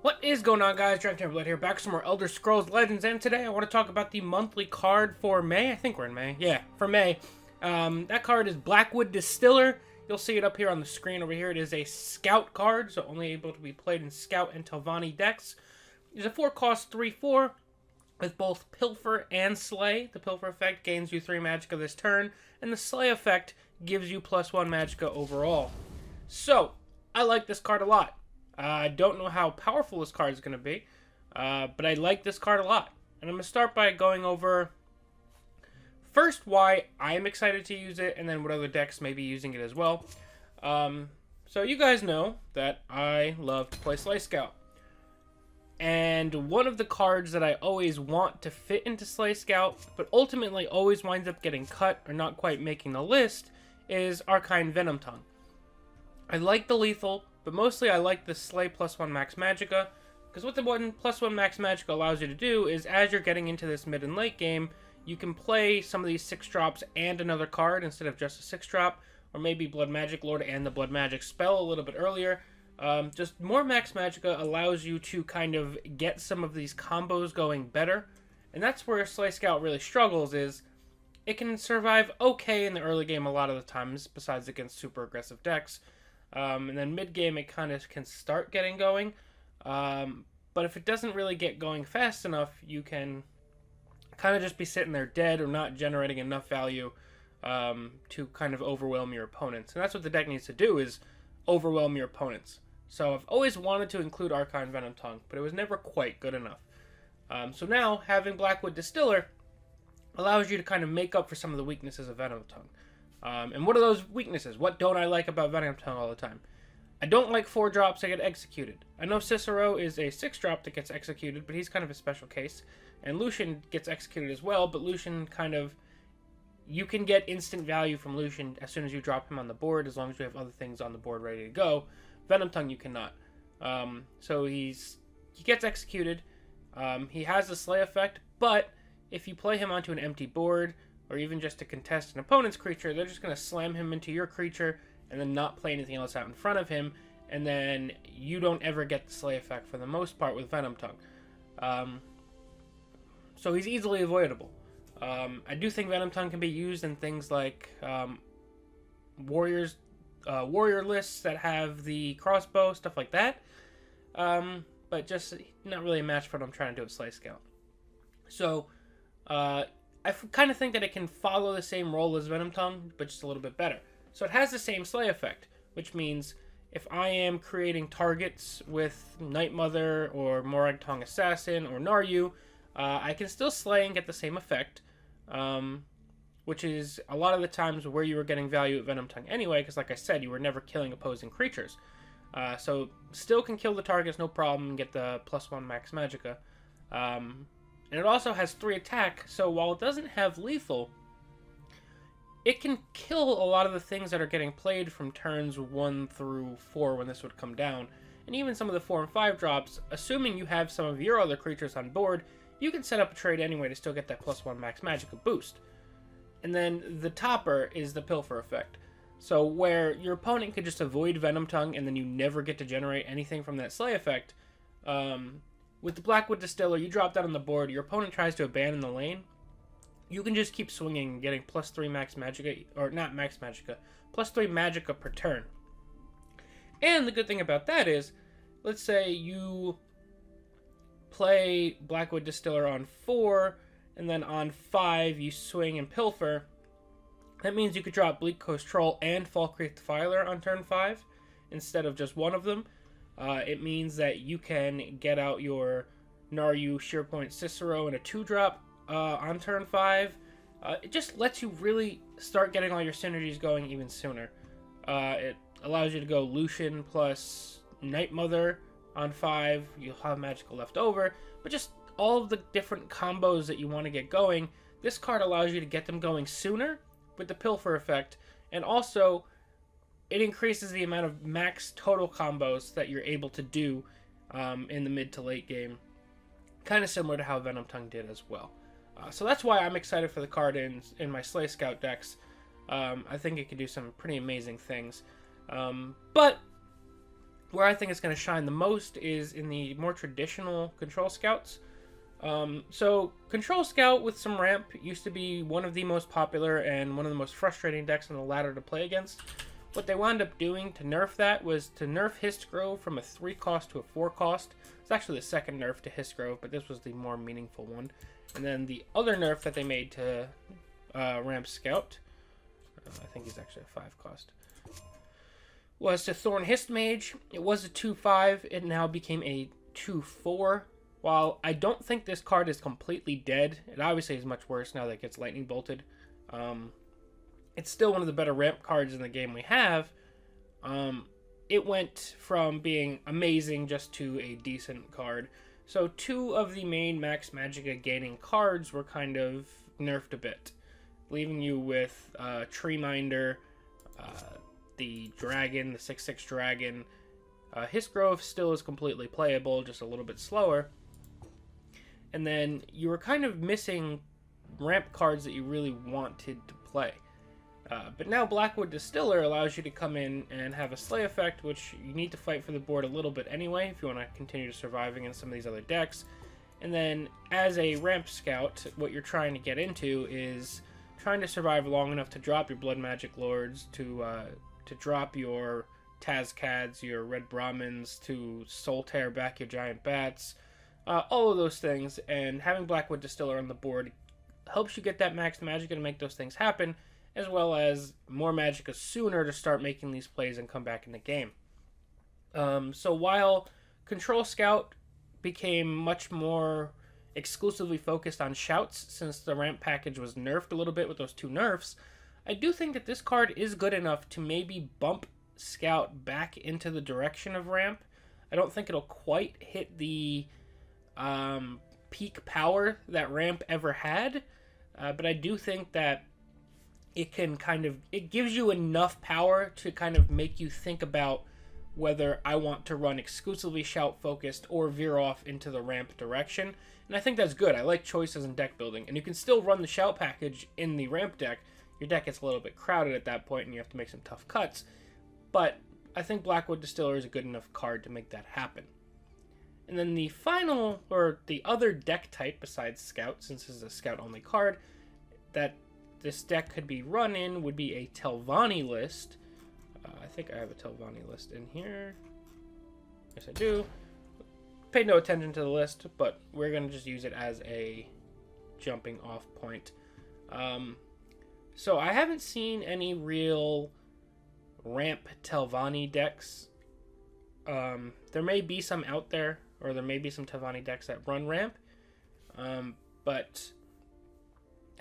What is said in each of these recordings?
What is going on, guys? DragonTamerBlayde here, back with some more Elder Scrolls Legends, and today I want to talk about the monthly card for May. I think we're in May. Yeah, for May. That card is Blackwood Distiller. You'll see it up here on the screen over here. It is a Scout card, so only able to be played in Scout and Telvanni decks. It's a 4-cost 3/4 with both Pilfer and Slay. The Pilfer effect gains you 3 Magicka this turn, and the Slay effect gives you +1 Magicka overall. So, I like this card a lot. I don't know how powerful this card is going to be, but I like this card a lot. And I'm going to start by going over, first, why I'm excited to use it, and then what other decks may be using it as well. So you guys know that I love to play Slay Scout. And one of the cards that I always want to fit into Slay Scout, but ultimately always winds up getting cut or not quite making the list, is Arcane Venomtongue. I like the lethal, but mostly I like the Slay +1 max Magicka, because what the +1 max Magicka allows you to do is, as you're getting into this mid and late game, you can play some of these 6-drops and another card instead of just a 6-drop, or maybe Blood Magic Lord and the Blood Magic spell a little bit earlier. Just more max Magicka allows you to kind of get some of these combos going better, and that's where Slay Scout really struggles, is it can survive okay in the early game a lot of the times, besides against super aggressive decks. And then mid-game, it kind of can start getting going. But if it doesn't really get going fast enough, you can kind of just be sitting there dead or not generating enough value to kind of overwhelm your opponents. And that's what the deck needs to do, is overwhelm your opponents. So I've always wanted to include Arcane Venomtongue, but it was never quite good enough. So now, having Blackwood Distiller allows you to kind of make up for some of the weaknesses of Venomtongue. And what are those weaknesses? What don't I like about Venomtongue all the time? I don't like 4-drops that get executed. I know Cicero is a 6-drop that gets executed, but he's kind of a special case. And Lucian gets executed as well, but Lucian kind of... You can get instant value from Lucian as soon as you drop him on the board, as long as you have other things on the board ready to go. Venomtongue you cannot. So he gets executed. He has the Slay effect, but if you play him onto an empty board, or even just to contest an opponent's creature, they're just going to slam him into your creature and then not play anything else out in front of him, and then you don't ever get the Slay effect for the most part with Venomtongue. So he's easily avoidable. I do think Venomtongue can be used in things like warrior lists that have the crossbow, stuff like that, but just not really a match for what I'm trying to do with Slay Scout. So, I kind of think that it can follow the same role as Venomtongue, but just a little bit better. So it has the same Slay effect, which means if I am creating targets with Night Mother or Morrowind Assassin or Naryu, I can still slay and get the same effect, which is a lot of the times where you were getting value at Venomtongue anyway, because like I said, you were never killing opposing creatures. So still can kill the targets, no problem, and get the +1 max Magicka. And it also has 3 attack, so while it doesn't have lethal, it can kill a lot of the things that are getting played from turns 1 through 4 when this would come down. And even some of the 4 and 5 drops, assuming you have some of your other creatures on board, you can set up a trade anyway to still get that +1 max Magicka boost. And then the topper is the Pilfer effect. So where your opponent could just avoid Venomtongue and then you never get to generate anything from that Slay effect, with the Blackwood Distiller, you drop that on the board, your opponent tries to abandon the lane, you can just keep swinging and getting +3 max Magicka, or not max Magicka, +3 Magicka per turn. And the good thing about that is, let's say you play Blackwood Distiller on 4, and then on 5 you swing and Pilfer. That means you could drop Bleak Coast Troll and Falkreath Defiler on turn 5, instead of just one of them. It means that you can get out your Naryu, Shearpoint, Cicero in a 2-drop on turn 5. It just lets you really start getting all your synergies going even sooner. It allows you to go Lucian plus Night Mother on 5. You'll have Magicka left over. But just all of the different combos that you want to get going, this card allows you to get them going sooner with the Pilfer effect. And also, it increases the amount of max total combos that you're able to do in the mid to late game. Kind of similar to how Venomtongue did as well. So that's why I'm excited for the card in my Slay Scout decks. I think it can do some pretty amazing things. But Where I think it's going to shine the most is in the more traditional Control Scouts. So Control Scout with some ramp used to be one of the most popular and one of the most frustrating decks on the ladder to play against. What they wound up doing to nerf that was to nerf Histgrove from a 3 cost to a 4 cost. It's actually the second nerf to Histgrove, but this was the more meaningful one. And then the other nerf that they made to Ramp Scout, I think he's actually a 5 cost, was to Thorn Histmage. It was a 2/5. It now became a 2/4. While I don't think this card is completely dead, it obviously is much worse now that it gets lightning bolted. It's still one of the better ramp cards in the game we have. It went from being amazing just to a decent card. So 2 of the main Max Magicka gaining cards were kind of nerfed a bit, leaving you with Treeminder, the Dragon, the 6/6 Dragon. Histgrove still is completely playable, just a little bit slower. And then you were kind of missing ramp cards that you really wanted to play. But now Blackwood Distiller allows you to come in and have a Slay effect, which you need to fight for the board a little bit anyway if you want to continue to surviving in some of these other decks. And then as a Ramp Scout, what you're trying to get into is trying to survive long enough to drop your Blood Magic Lords, to drop your Tazcads, your Red Brahmins, to Soul Tear back your Giant Bats, all of those things. And having Blackwood Distiller on the board helps you get that Max Magicka to make those things happen, as well as more Magicka sooner to start making these plays and come back in the game. So while Control Scout became much more exclusively focused on shouts since the ramp package was nerfed a little bit with those 2 nerfs, I do think that this card is good enough to maybe bump Scout back into the direction of ramp. I don't think it'll quite hit the peak power that ramp ever had, but I do think that it gives you enough power to kind of make you think about whether I want to run exclusively shout focused or veer off into the ramp direction. And I think that's good. I like choices in deck building, and you can still run the shout package in the ramp deck. Your deck gets a little bit crowded at that point and you have to make some tough cuts, but I think Blackwood Distiller is a good enough card to make that happen. And then the final, or the other deck type besides Scout, since this is a Scout only card, that this deck could be run in would be a Telvanni list. I think I have a Telvanni list in here. Yes, I do. Paid no attention to the list, but we're going to just use it as a jumping off point. So I haven't seen any real ramp Telvanni decks. There may be some out there, or there may be some Telvanni decks that run ramp, but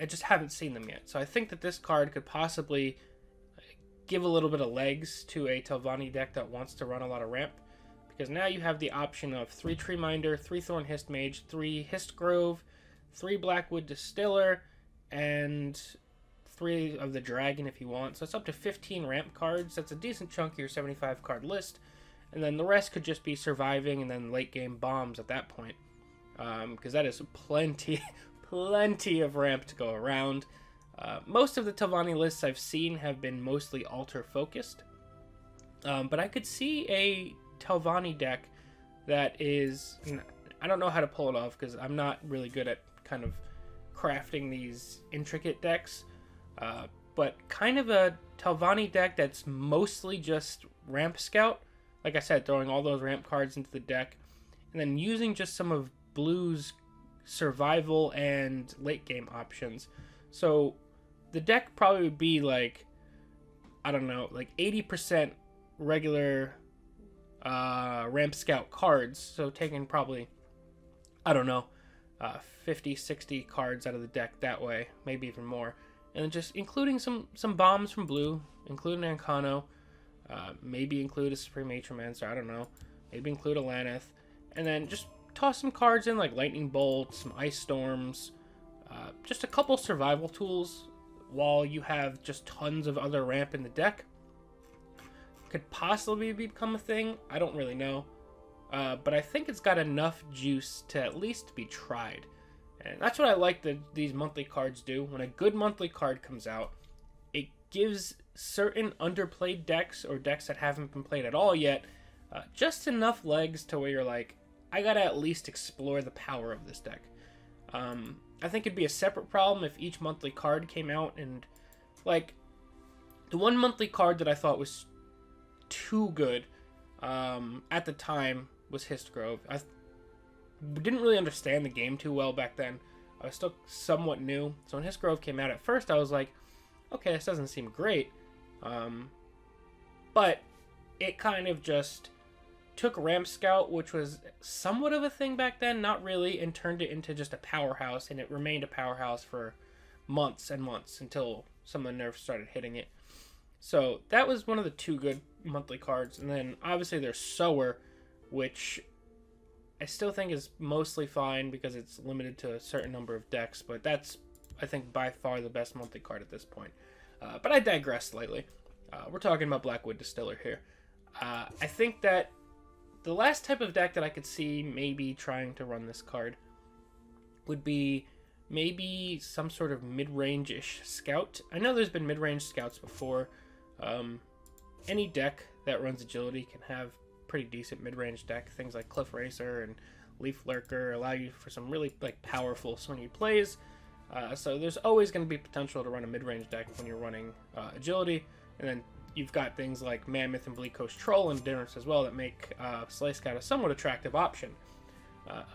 I just haven't seen them yet. So I think that this card could possibly give a little bit of legs to a Telvanni deck that wants to run a lot of ramp, because now you have the option of 3 Treeminder, 3 Thorn Histmage, 3 Histgrove, 3 Blackwood Distiller, and 3 of the Dragon if you want. So it's up to 15 ramp cards. That's a decent chunk of your 75 card list. And then the rest could just be surviving and then late game bombs at that point. Because that is plenty of ramp to go around. Most of the Telvanni lists I've seen have been mostly altar focused. But I could see a Telvanni deck that is, I don't know how to pull it off because I'm not really good at kind of crafting these intricate decks. But kind of a Telvanni deck that's mostly just Ramp Scout. Like I said, throwing all those ramp cards into the deck, and then using just some of Blue's survival and late game options. So the deck probably would be like, I don't know, like 80% regular Ramp Scout cards. So taking probably, I don't know, 50, 60 cards out of the deck that way, maybe even more. And then just including some bombs from Blue, including Ancano, maybe include a Supreme Atromancer, I don't know, maybe include a Laneth, and then just toss some cards in like Lightning Bolt, some Ice Storms, just a couple survival tools while you have just tons of other ramp in the deck. Could possibly become a thing, I don't really know, but I think it's got enough juice to at least be tried. And that's what I like that these monthly cards do. When a good monthly card comes out, it gives certain underplayed decks or decks that haven't been played at all yet Just enough legs to where you're like, I gotta at least explore the power of this deck. I think it'd be a separate problem if each monthly card came out and, like, the one monthly card that I thought was too good at the time was Histgrove. I didn't really understand the game too well back then. I was still somewhat new. So when Histgrove came out, at first I was like, okay, this doesn't seem great. But it kind of just took Ramp Scout, which was somewhat of a thing back then, not really, and turned it into just a powerhouse, and it remained a powerhouse for months and months until some of the nerfs started hitting it. So that was one of the two good monthly cards, and then obviously there's Sower, which I still think is mostly fine because it's limited to a certain number of decks, but that's, I think, by far the best monthly card at this point. But I digress slightly. We're talking about Blackwood Distiller here. I think that the last type of deck that I could see maybe trying to run this card would be maybe some sort of mid-range-ish scout. I know there's been mid-range scouts before. Any deck that runs agility can have pretty decent mid-range deck. Things like Cliff Racer and Leaf Lurker allow you for some really powerful swingy plays. So there's always going to be potential to run a mid-range deck when you're running agility. And then you've got things like Mammoth and Bleak Coast Troll and Endurance as well that make Slay Scout a somewhat attractive option.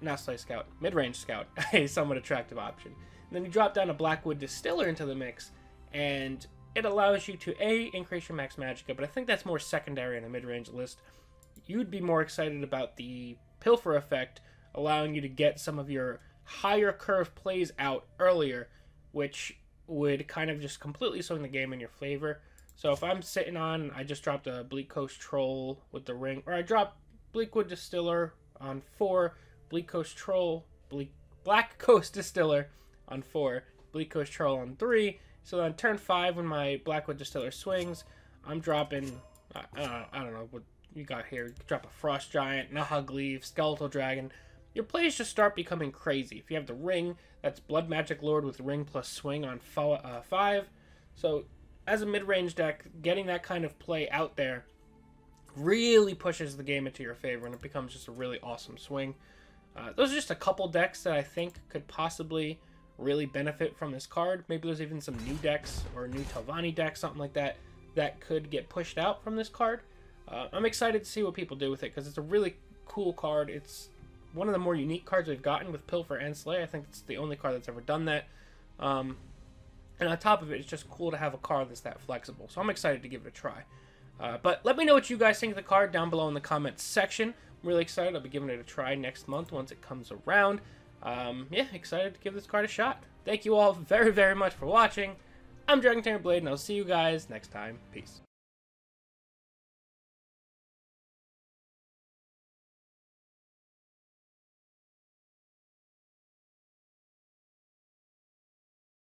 Not Slay Scout, mid-range Scout, a somewhat attractive option. And then you drop down a Blackwood Distiller into the mix, and it allows you to A, increase your max magicka, but I think that's more secondary in a mid-range list. You'd be more excited about the Pilfer effect, allowing you to get some of your higher curve plays out earlier, which would kind of just completely swing the game in your favor. So if I'm sitting on, I just dropped a Bleak Coast Troll with the ring, or I dropped Blackwood Distiller on 4, Bleak Coast Troll, Black Coast Distiller on 4, Bleak Coast Troll on 3. So on turn 5, when my Blackwood Distiller swings, I'm dropping, I don't know what you got here. You drop a Frost Giant, Nahug Leaf, Skeletal Dragon. Your plays just start becoming crazy. If you have the ring, that's Blood Magic Lord with ring plus swing on 5. So as a mid-range deck, getting that kind of play out there really pushes the game into your favor, and it becomes just a really awesome swing. Those are just a couple decks that I think could possibly really benefit from this card. Maybe there's even some new decks or new Telvanni decks, something like that, that could get pushed out from this card. I'm excited to see what people do with it because it's a really cool card. It's one of the more unique cards we've gotten with Pilfer and Slay. I think it's the only card that's ever done that. And on top of it, it's just cool to have a card that's that flexible. So I'm excited to give it a try. But let me know what you guys think of the card down below in the comments section. I'm really excited. I'll be giving it a try next month once it comes around. Yeah, excited to give this card a shot. Thank you all very, very much for watching. I'm DragonTamerBlayde, and I'll see you guys next time. Peace.